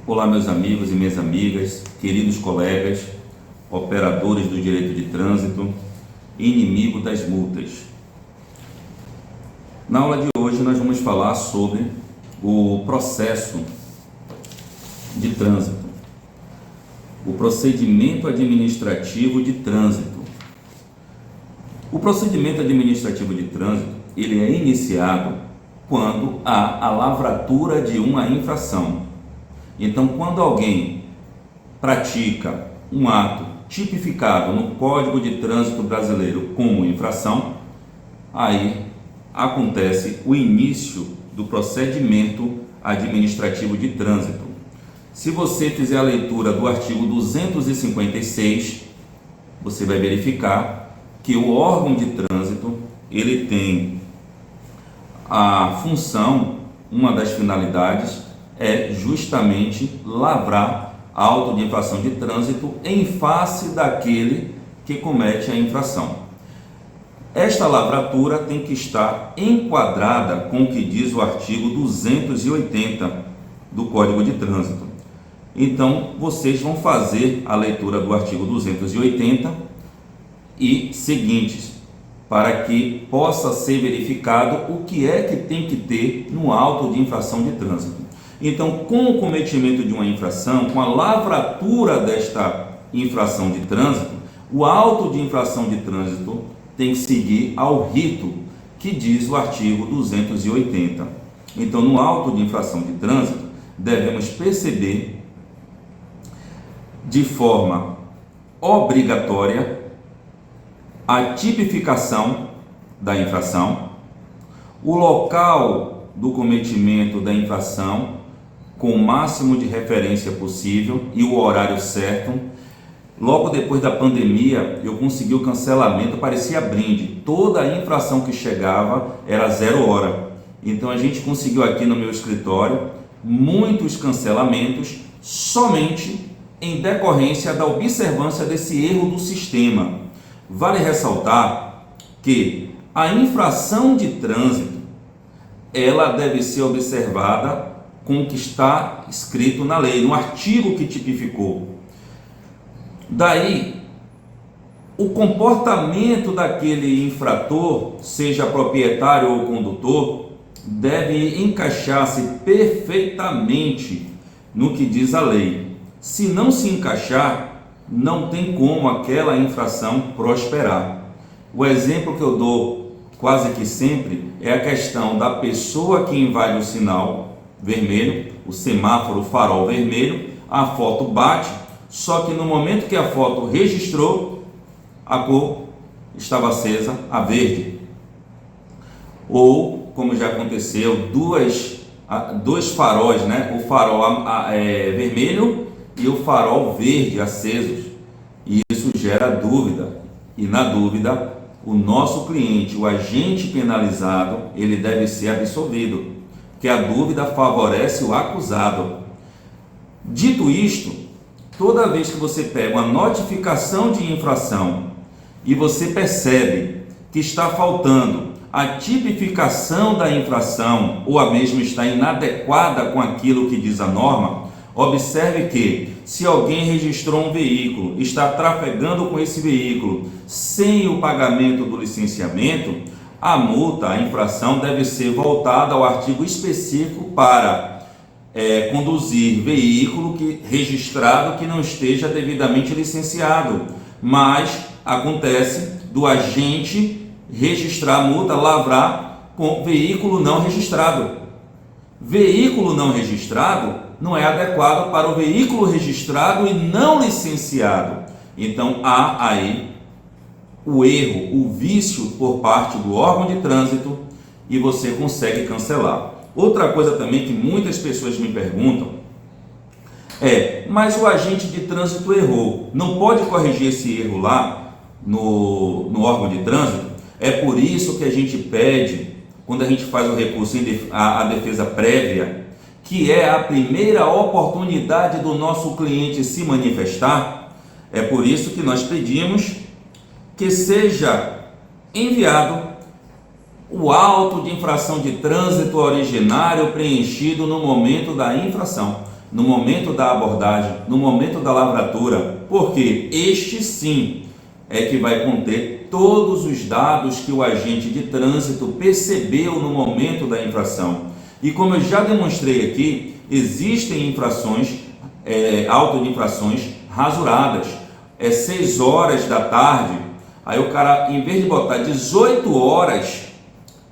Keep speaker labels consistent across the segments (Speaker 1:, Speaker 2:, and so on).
Speaker 1: Olá, meus amigos e minhas amigas, queridos colegas, operadores do direito de trânsito, inimigo das multas. Na aula de hoje nós vamos falar sobre o processo de trânsito, o procedimento administrativo de trânsito. O procedimento administrativo de trânsito, ele é iniciado quando há a lavratura de uma infração. Então, quando alguém pratica um ato tipificado no Código de Trânsito Brasileiro como infração, aí acontece o início do procedimento administrativo de trânsito. Se você fizer a leitura do artigo 256, você vai verificar que o órgão de trânsito, ele tem a função, uma das finalidades, é justamente lavrar auto de infração de trânsito em face daquele que comete a infração. Esta lavratura tem que estar enquadrada com o que diz o artigo 280 do Código de Trânsito. Então, vocês vão fazer a leitura do artigo 280 e seguintes, para que possa ser verificado o que é que tem que ter no auto de infração de trânsito. Então, com o cometimento de uma infração, com a lavratura desta infração de trânsito, o auto de infração de trânsito tem que seguir ao rito que diz o artigo 280. Então, no auto de infração de trânsito, devemos perceber de forma obrigatória a tipificação da infração, o local do cometimento da infração com o máximo de referência possível e o horário certo. Logo depois da pandemia, eu consegui o cancelamento, parecia brinde. Toda a infração que chegava era 0 hora. Então a gente conseguiu aqui no meu escritório muitos cancelamentos somente em decorrência da observância desse erro do sistema. Vale ressaltar que a infração de trânsito, ela deve ser observada com o que está escrito na lei, no artigo que tipificou. Daí, o comportamento daquele infrator, seja proprietário ou condutor, deve encaixar-se perfeitamente no que diz a lei. Se não se encaixar, não tem como aquela infração prosperar. O exemplo que eu dou quase que sempre é a questão da pessoa que invade o sinal vermelho, o semáforo, o farol vermelho, a foto bate, só que no momento que a foto registrou, a cor estava acesa, a verde. Ou, como já aconteceu, dois faróis, né? O farol vermelho e o farol verde acesos. E isso gera dúvida. E na dúvida, o nosso cliente, o agente penalizado, ele deve ser absolvido, que a dúvida favorece o acusado. Dito isto, toda vez que você pega uma notificação de infração e você percebe que está faltando a tipificação da infração ou a mesma está inadequada com aquilo que diz a norma, observe que se alguém registrou um veículo, está trafegando com esse veículo sem o pagamento do licenciamento, a multa, a infração deve ser voltada ao artigo específico para conduzir veículo registrado que não esteja devidamente licenciado. Mas acontece do agente registrar a multa, lavrar com veículo não registrado. Veículo não registrado não é adequado para o veículo registrado e não licenciado. Então há aí o erro, o vício por parte do órgão de trânsito e você consegue cancelar. Outra coisa também que muitas pessoas me perguntam mas o agente de trânsito errou, não pode corrigir esse erro lá no órgão de trânsito? É por isso que a gente pede, quando a gente faz o recurso à defesa prévia, que é a primeira oportunidade do nosso cliente se manifestar, é por isso que nós pedimos que seja enviado o auto de infração de trânsito originário preenchido no momento da infração. no momento da abordagem, no momento da lavratura, porque este sim é que vai conter todos os dados que o agente de trânsito percebeu no momento da infração. E como eu já demonstrei aqui, existem infrações, auto de infrações rasuradas. 6 horas da tarde, aí o cara, em vez de botar 18 horas,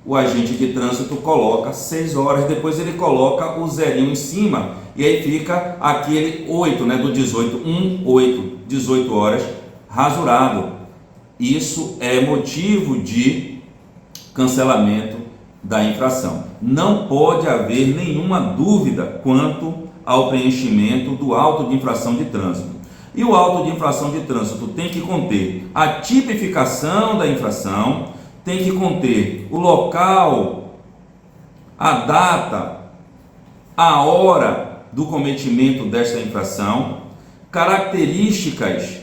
Speaker 1: o agente de trânsito coloca 6 horas, depois ele coloca o zerinho em cima, e aí fica aquele 8, né, do 18, 8, 18 horas, rasurado. Isso é motivo de cancelamento da infração. Não pode haver nenhuma dúvida quanto ao preenchimento do auto de infração de trânsito. E o auto de infração de trânsito tem que conter a tipificação da infração, tem que conter o local, a data, a hora do cometimento desta infração, características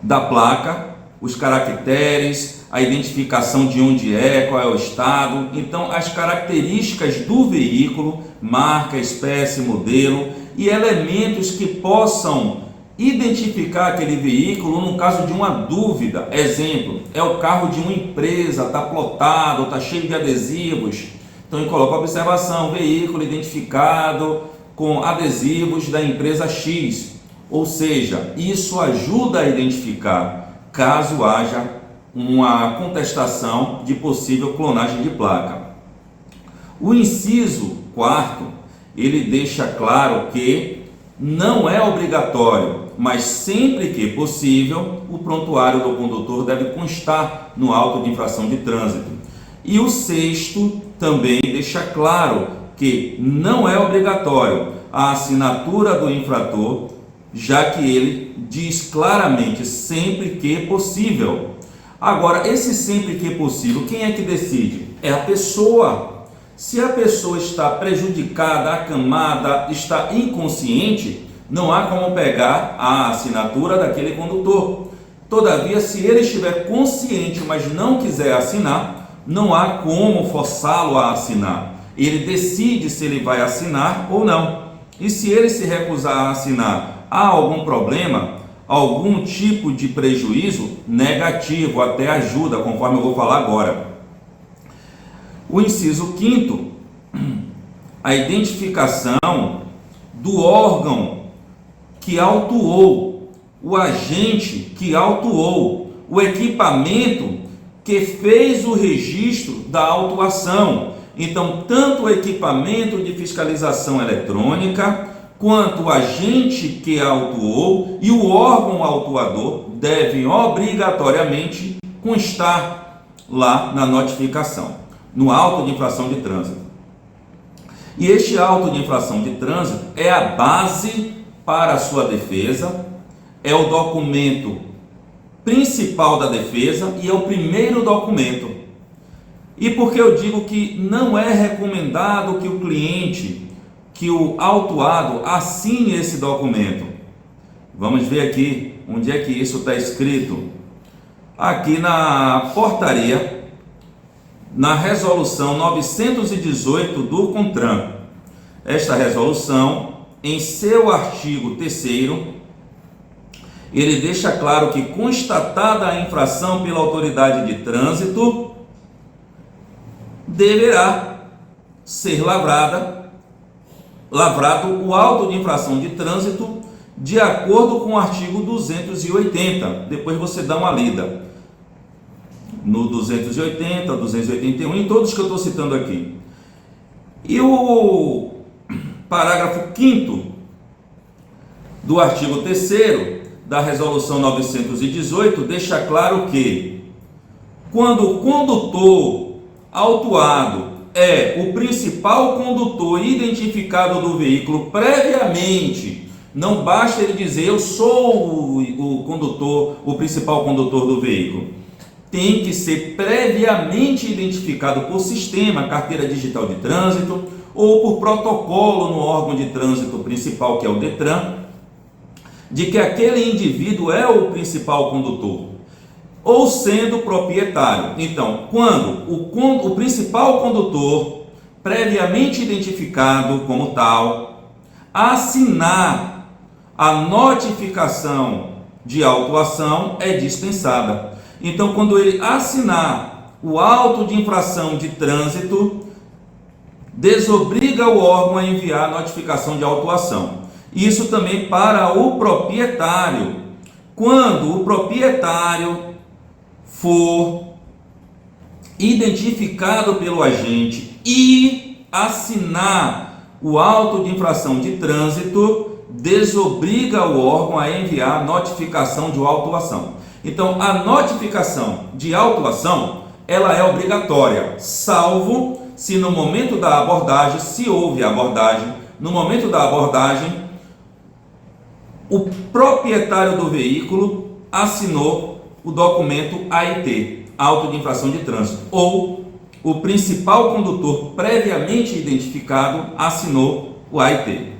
Speaker 1: da placa, os caracteres, a identificação de onde é, qual é o estado. Então, as características do veículo, marca, espécie, modelo e elementos que possam identificar aquele veículo no caso de uma dúvida. Exemplo, é o carro de uma empresa, está plotado, está cheio de adesivos. Então, ele coloca a observação, veículo identificado com adesivos da empresa X. Ou seja, isso ajuda a identificar caso haja uma contestação de possível clonagem de placa. O inciso 4º, ele deixa claro que não é obrigatório, mas sempre que possível, o prontuário do condutor deve constar no auto de infração de trânsito. E o 6º também deixa claro que não é obrigatório a assinatura do infrator, já que ele diz claramente sempre que possível. Agora, esse sempre que possível, quem é que decide? É a pessoa. Se a pessoa está prejudicada, acamada, está inconsciente, não há como pegar a assinatura daquele condutor. Todavia, se ele estiver consciente, mas não quiser assinar, não há como forçá-lo a assinar. Ele decide se ele vai assinar ou não. E se ele se recusar a assinar, há algum problema, algum tipo de prejuízo? Negativo, até ajuda, conforme eu vou falar agora. O inciso 5º, a identificação do órgão que autuou, o agente que autuou, o equipamento que fez o registro da autuação. Então, tanto o equipamento de fiscalização eletrônica, quanto o agente que autuou e o órgão autuador devem obrigatoriamente constar lá na notificação, no auto de infração de trânsito. E este auto de infração de trânsito é a base para a sua defesa, é o documento principal da defesa e é o primeiro documento. E por que eu digo que não é recomendado que o cliente, que o autuado assine esse documento? Vamos ver aqui onde é que isso está escrito. Aqui na portaria, na resolução 918 do CONTRAN. Esta resolução, em seu artigo 3º, ele deixa claro que, constatada a infração pela autoridade de trânsito, deverá ser lavrado o auto de infração de trânsito de acordo com o artigo 280. Depois você dá uma lida no 280, 281, em todos que eu estou citando aqui. E o parágrafo 5º do artigo 3º da resolução 918 deixa claro que, quando o condutor autuado é o principal condutor identificado do veículo previamente, não basta ele dizer eu sou o condutor, o principal condutor do veículo. Tem que ser previamente identificado por sistema, carteira digital de trânsito, ou por protocolo no órgão de trânsito principal, que é o DETRAN, de que aquele indivíduo é o principal condutor, ou sendo proprietário. Então, quando o principal condutor, previamente identificado como tal, assinar a notificação de autuação é dispensada. Então, quando ele assinar o auto de infração de trânsito, desobriga o órgão a enviar a notificação de autuação. Isso também para o proprietário. Quando o proprietário for identificado pelo agente e assinar o auto de infração de trânsito, desobriga o órgão a enviar notificação de autuação. Então, a notificação de autuação, ela é obrigatória, salvo se no momento da abordagem, se houve abordagem, no momento da abordagem, o proprietário do veículo assinou o documento AIT, auto de infração de trânsito, ou o principal condutor previamente identificado assinou o AIT.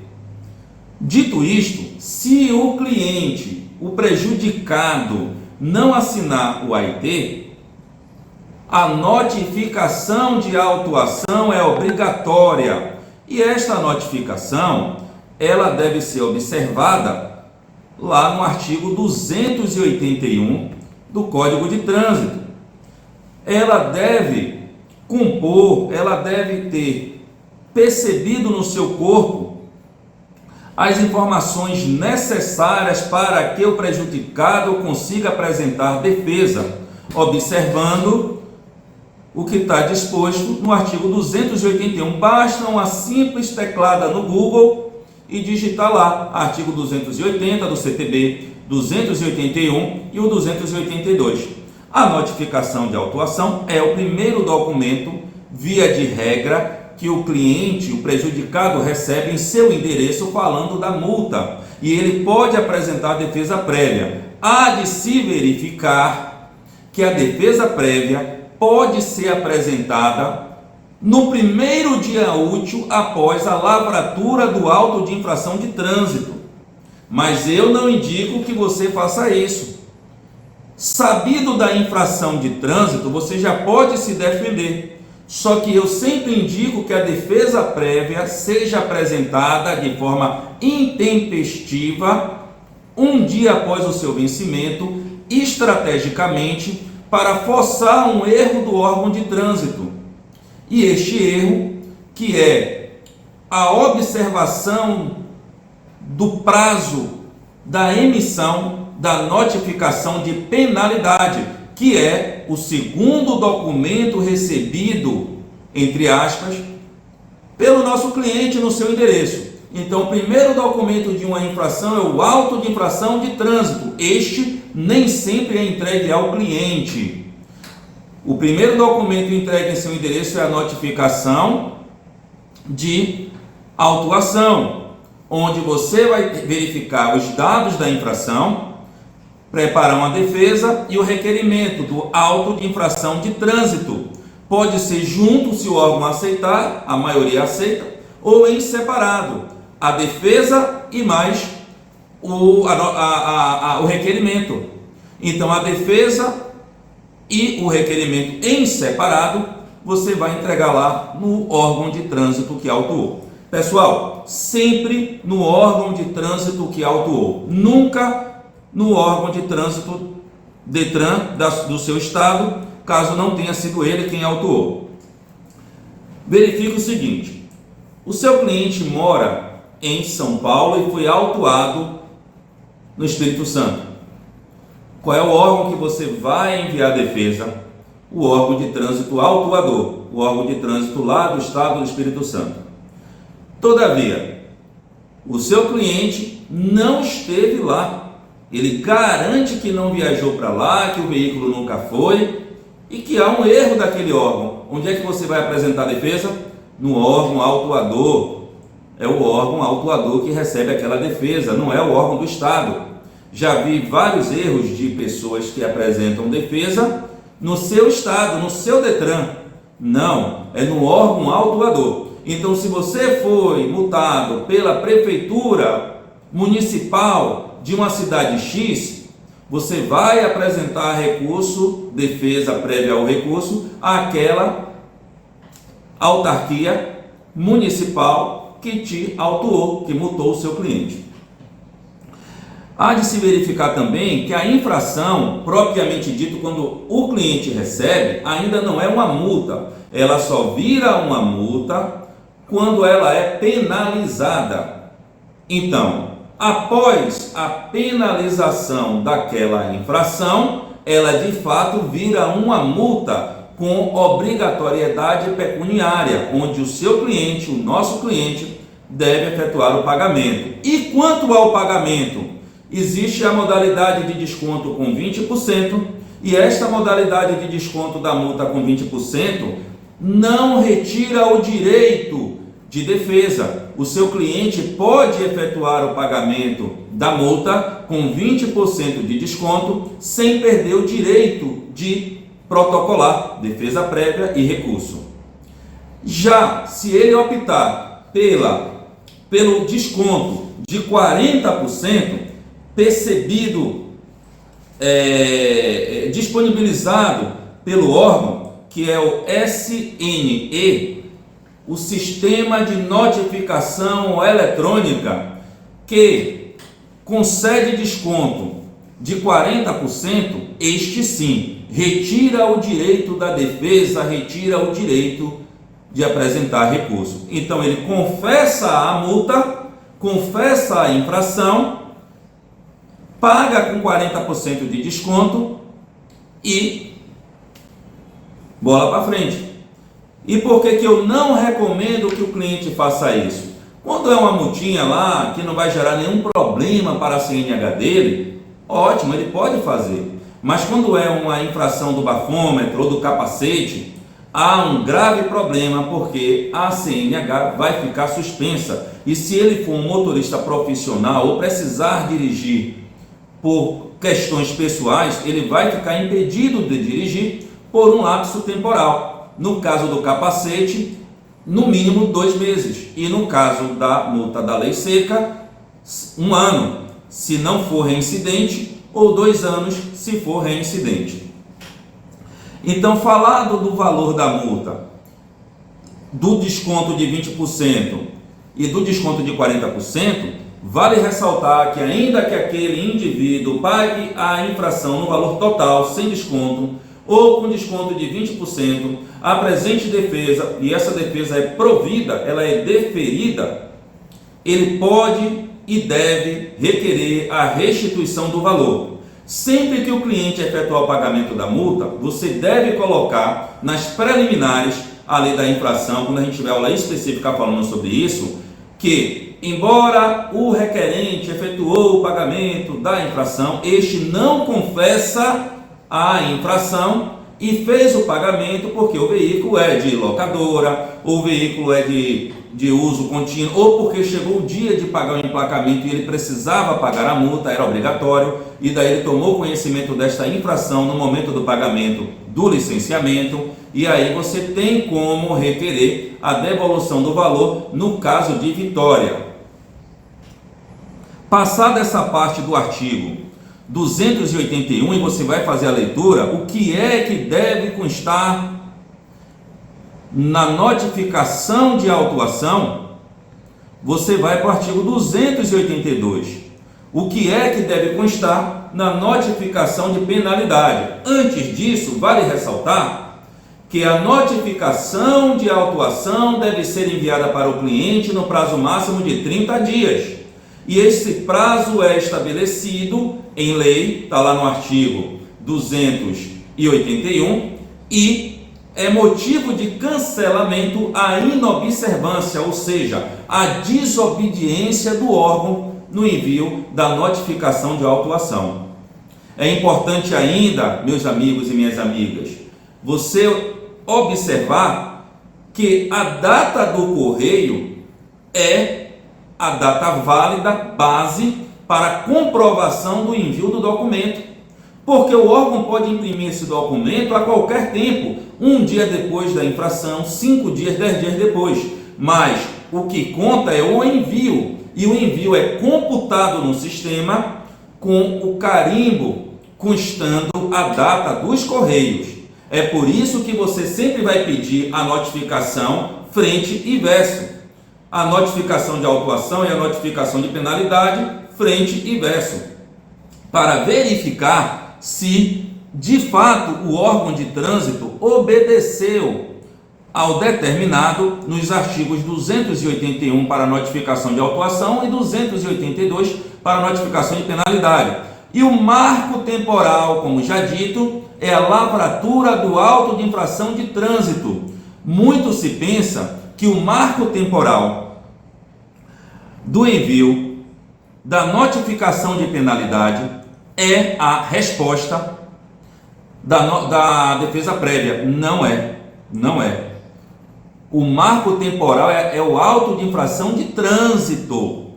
Speaker 1: Dito isto, se o cliente, o prejudicado, não assinar o AIT, a notificação de autuação é obrigatória, e esta notificação ela deve ser observada lá no artigo 281 do Código de Trânsito. Ela deve compor, ela deve ter percebido no seu corpo as informações necessárias para que o prejudicado consiga apresentar defesa, observando o que está disposto no artigo 281. Basta uma simples teclada no Google e digitar lá artigo 280 do CTB, 281 e o 282. A notificação de autuação é o primeiro documento, via de regra, que o cliente, o prejudicado, recebe em seu endereço falando da multa, e ele pode apresentar defesa prévia. Há de se verificar que a defesa prévia pode ser apresentada no primeiro dia útil após a lavratura do auto de infração de trânsito. Mas eu não indico que você faça isso. Sabido da infração de trânsito, você já pode se defender. Só que eu sempre indico que a defesa prévia seja apresentada de forma intempestiva, um dia após o seu vencimento, estrategicamente, para forçar um erro do órgão de trânsito. E este erro, que é a observação do prazo da emissão da notificação de penalidade, que é o segundo documento recebido, entre aspas, pelo nosso cliente no seu endereço. Então, o primeiro documento de uma infração é o auto de infração de trânsito. Este nem sempre é entregue ao cliente. O primeiro documento entregue em seu endereço é a notificação de autuação, onde você vai verificar os dados da infração, preparar uma defesa e o requerimento do auto de infração de trânsito. Pode ser junto, se o órgão aceitar, a maioria aceita, ou em separado, a defesa e mais o requerimento. Então, a defesa e o requerimento em separado, você vai entregar lá no órgão de trânsito que autuou. Pessoal, sempre no órgão de trânsito que autuou, nunca no órgão de trânsito DETRAN do seu estado, caso não tenha sido ele quem autuou. Verifique o seguinte: o seu cliente mora em São Paulo e foi autuado no Espírito Santo. Qual é o órgão que você vai enviar a defesa? O órgão de trânsito autuador, o órgão de trânsito lá do estado do Espírito Santo. Todavia, o seu cliente não esteve lá. Ele garante que não viajou para lá, que o veículo nunca foi e que há um erro daquele órgão. Onde é que você vai apresentar a defesa? No órgão autuador. É o órgão autuador que recebe aquela defesa, não é o órgão do estado. Já vi vários erros de pessoas que apresentam defesa no seu estado, no seu DETRAN. Não, é no órgão autuador. Então, se você foi multado pela prefeitura municipal de uma cidade X, você vai apresentar recurso, defesa prévia ao recurso, àquela autarquia municipal que te autuou, que multou o seu cliente. Há de se verificar também que a infração, propriamente dito, quando o cliente recebe, ainda não é uma multa. Ela só vira uma multa quando ela é penalizada. Então, após a penalização daquela infração, ela de fato vira uma multa com obrigatoriedade pecuniária, onde o seu cliente, o nosso cliente, deve efetuar o pagamento. E quanto ao pagamento? Existe a modalidade de desconto com 20%, e esta modalidade de desconto da multa com 20% não retira o direito de defesa. O seu cliente pode efetuar o pagamento da multa com 20% de desconto sem perder o direito de protocolar defesa prévia e recurso. Já se ele optar pelo desconto de 40%, percebido, disponibilizado pelo órgão, que é o SNE, o Sistema de Notificação Eletrônica, que concede desconto de 40%, este sim, retira o direito da defesa, retira o direito de apresentar recurso. Então ele confessa a multa, confessa a infração, paga com 40% de desconto e bola para frente. E por que eu não recomendo que o cliente faça isso? Quando é uma multinha lá que não vai gerar nenhum problema para a CNH dele, ótimo, ele pode fazer. Mas quando é uma infração do bafômetro ou do capacete, há um grave problema, porque a CNH vai ficar suspensa. E se ele for um motorista profissional ou precisar dirigir por questões pessoais, ele vai ficar impedido de dirigir por um lapso temporal. No caso do capacete, no mínimo 2 meses. E no caso da multa da lei seca, 1 ano, se não for reincidente, ou 2 anos, se for reincidente. Então, falado do valor da multa, do desconto de 20% e do desconto de 40%, vale ressaltar que ainda que aquele indivíduo pague a infração no valor total, sem desconto, ou com desconto de 20%, apresente defesa, e essa defesa é provida, ela é deferida, ele pode e deve requerer a restituição do valor. Sempre que o cliente efetuar o pagamento da multa, você deve colocar nas preliminares a lei da infração, quando a gente tiver aula específica falando sobre isso, que embora o requerente efetuou o pagamento da infração, este não confessa a infração e fez o pagamento porque o veículo é de locadora, ou o veículo é de uso contínuo, ou porque chegou o dia de pagar o emplacamento e ele precisava pagar a multa, era obrigatório, e daí ele tomou conhecimento desta infração no momento do pagamento do licenciamento, e aí você tem como requerer a devolução do valor no caso de vitória. Passada essa parte do artigo 281, e você vai fazer a leitura, o que é que deve constar na notificação de autuação, você vai para o artigo 282. O que é que deve constar na notificação de penalidade? Antes disso, vale ressaltar que a notificação de autuação deve ser enviada para o cliente no prazo máximo de 30 dias. E esse prazo é estabelecido em lei, está lá no artigo 281, e é motivo de cancelamento a inobservância, ou seja, a desobediência do órgão no envio da notificação de autuação. É importante ainda, meus amigos e minhas amigas, você observar que a data do correio é a data válida, base para comprovação do envio do documento, porque o órgão pode imprimir esse documento a qualquer tempo, 1 dia depois da infração, 5 dias, 10 dias depois, mas o que conta é o envio, e o envio é computado no sistema com o carimbo constando a data dos correios. É por isso que você sempre vai pedir a notificação frente e verso. a notificação de autuação e a notificação de penalidade, frente e verso, para verificar se de fato o órgão de trânsito obedeceu ao determinado nos artigos 281 para notificação de autuação e 282 para notificação de penalidade. E o marco temporal, como já dito, é a lavratura do auto de infração de trânsito. Muito se pensa que o marco temporal do envio da notificação de penalidade é a resposta da defesa prévia. Não é. O marco temporal é o auto de infração de trânsito.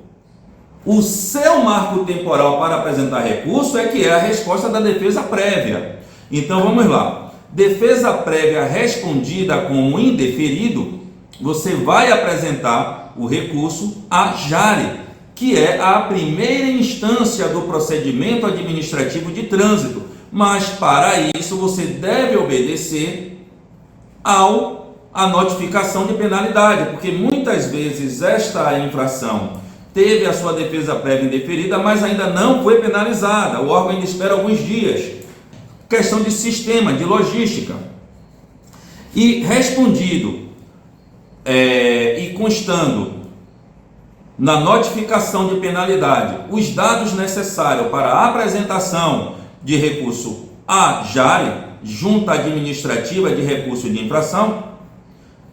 Speaker 1: O seu marco temporal para apresentar recurso é que é a resposta da defesa prévia. Então vamos lá. Defesa prévia respondida como indeferido, você vai apresentar o recurso à JARE, que é a primeira instância do procedimento administrativo de trânsito. Mas para isso você deve obedecer à notificação de penalidade, porque muitas vezes esta infração teve a sua defesa prévia indeferida, mas ainda não foi penalizada. O órgão ainda espera alguns dias. Questão de sistema, de logística. E respondido e constando na notificação de penalidade os dados necessários para a apresentação de recurso à JARE, Junta Administrativa de Recurso de Infração,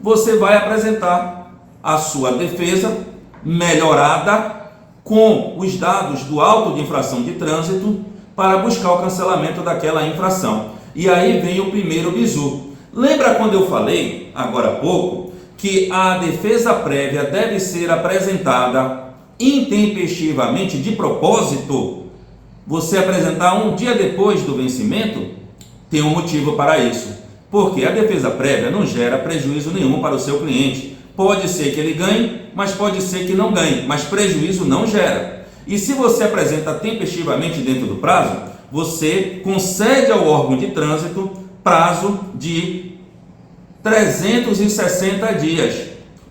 Speaker 1: você vai apresentar a sua defesa melhorada com os dados do auto de infração de trânsito para buscar o cancelamento daquela infração. E aí vem o primeiro bizu. Lembra quando eu falei, agora há pouco, que a defesa prévia deve ser apresentada intempestivamente, de propósito? Você apresentar um dia depois do vencimento, tem um motivo para isso. Porque a defesa prévia não gera prejuízo nenhum para o seu cliente. Pode ser que ele ganhe, mas pode ser que não ganhe, mas prejuízo não gera. E se você apresenta tempestivamente dentro do prazo, você concede ao órgão de trânsito prazo de 360 dias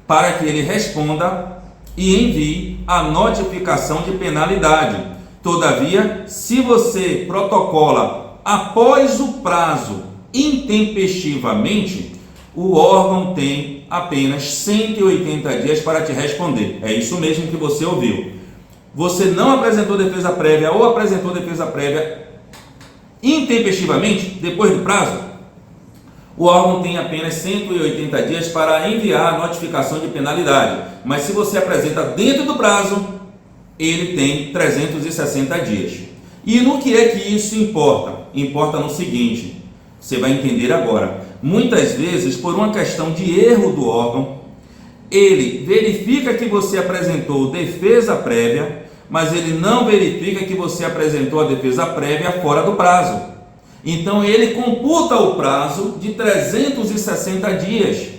Speaker 1: para que ele responda e envie a notificação de penalidade. Todavia, se você protocola após o prazo intempestivamente, o órgão tem apenas 180 dias para te responder. É isso mesmo que você ouviu. Você não apresentou defesa prévia ou apresentou defesa prévia intempestivamente, depois do prazo, o órgão tem apenas 180 dias para enviar a notificação de penalidade. Mas se você apresenta dentro do prazo, ele tem 360 dias. E no que é que isso importa? Importa no seguinte, você vai entender agora. Muitas vezes, por uma questão de erro do órgão, ele verifica que você apresentou defesa prévia, mas ele não verifica que você apresentou a defesa prévia fora do prazo. Então ele computa o prazo de 360 dias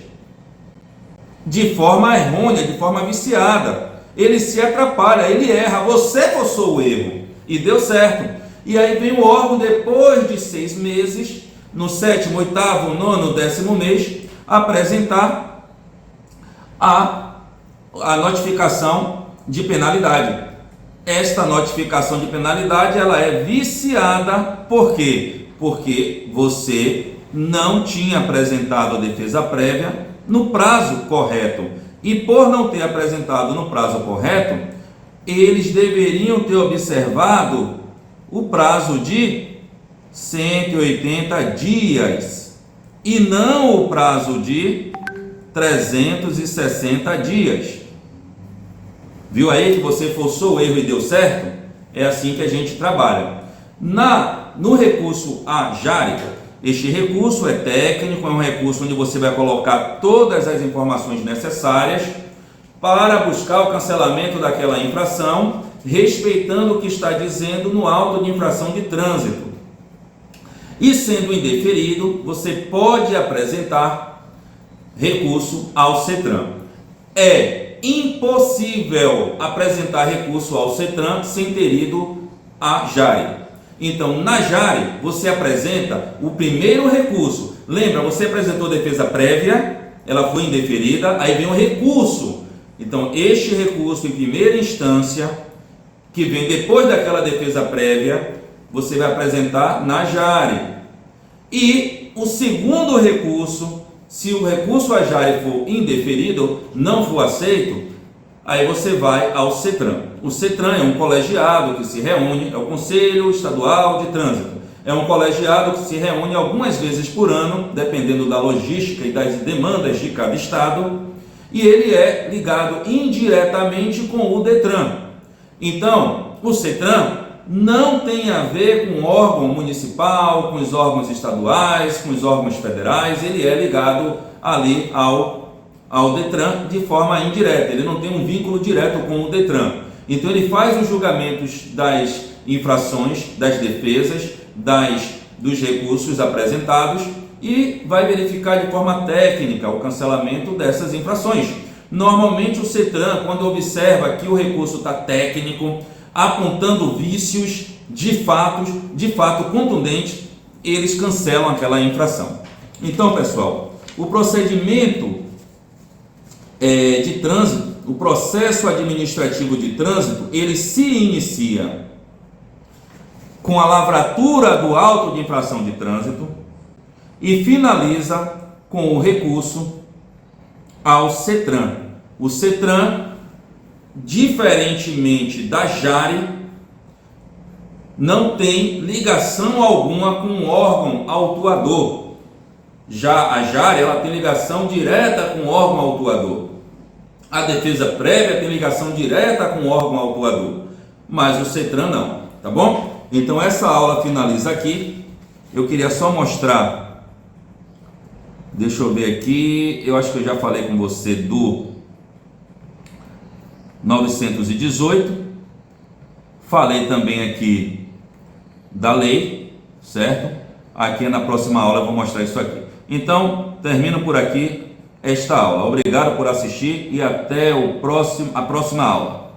Speaker 1: de forma errônea, de forma viciada. Ele se atrapalha, ele erra, você forçou o erro e deu certo. E aí vem o órgão, depois de 6 meses, no 7º, 8º, 9º, 10º mês, apresentar a notificação de penalidade. Esta notificação de penalidade, ela é viciada. Por quê? Porque você não tinha apresentado a defesa prévia no prazo correto. E por não ter apresentado no prazo correto, eles deveriam ter observado o prazo de 180 dias e não o prazo de 360 dias. Viu aí que você forçou o erro e deu certo? É assim que a gente trabalha. No recurso à JARE, este recurso é técnico, é um recurso onde você vai colocar todas as informações necessárias para buscar o cancelamento daquela infração, respeitando o que está dizendo no auto de infração de trânsito. E sendo indeferido, você pode apresentar recurso ao CETRAN. É impossível apresentar recurso ao CETRAN sem ter ido à JARE. Então, na JARE, você apresenta o primeiro recurso. Lembra, você apresentou defesa prévia, ela foi indeferida, aí vem o recurso. Então, este recurso em primeira instância, que vem depois daquela defesa prévia, você vai apresentar na JARE. E o segundo recurso, se o recurso à JARE for indeferido, não for aceito, aí você vai ao CETRAN. O CETRAN é um colegiado que se reúne, é o Conselho Estadual de Trânsito. É um colegiado que se reúne algumas vezes por ano, dependendo da logística e das demandas de cada estado, e ele é ligado indiretamente com o DETRAN. Então, o CETRAN não tem a ver com o órgão municipal, com os órgãos estaduais, com os órgãos federais, ele é ligado ali ao DETRAN de forma indireta, ele não tem um vínculo direto com o DETRAN. Então ele faz os julgamentos das infrações, das defesas, dos recursos apresentados e vai verificar de forma técnica o cancelamento dessas infrações. Normalmente o CETRAN, quando observa que o recurso está técnico, apontando vícios de fato contundentes, eles cancelam aquela infração. Então, pessoal, o procedimento de trânsito, o processo administrativo de trânsito, ele se inicia com a lavratura do auto de infração de trânsito e finaliza com o recurso ao CETRAN. O CETRAN, diferentemente da JARE, não tem ligação alguma com o órgão autuador. Já a JARE, ela tem ligação direta com o órgão autuador. A defesa prévia tem ligação direta com o órgão autuador, mas o CETRAN não, tá bom? Então essa aula finaliza aqui. Eu queria só mostrar, deixa eu ver aqui, eu acho que eu já falei com você do 918, falei também aqui da lei, certo? Aqui na próxima aula eu vou mostrar isso aqui. Então, termino por aqui esta aula. Obrigado por assistir e até a próxima aula.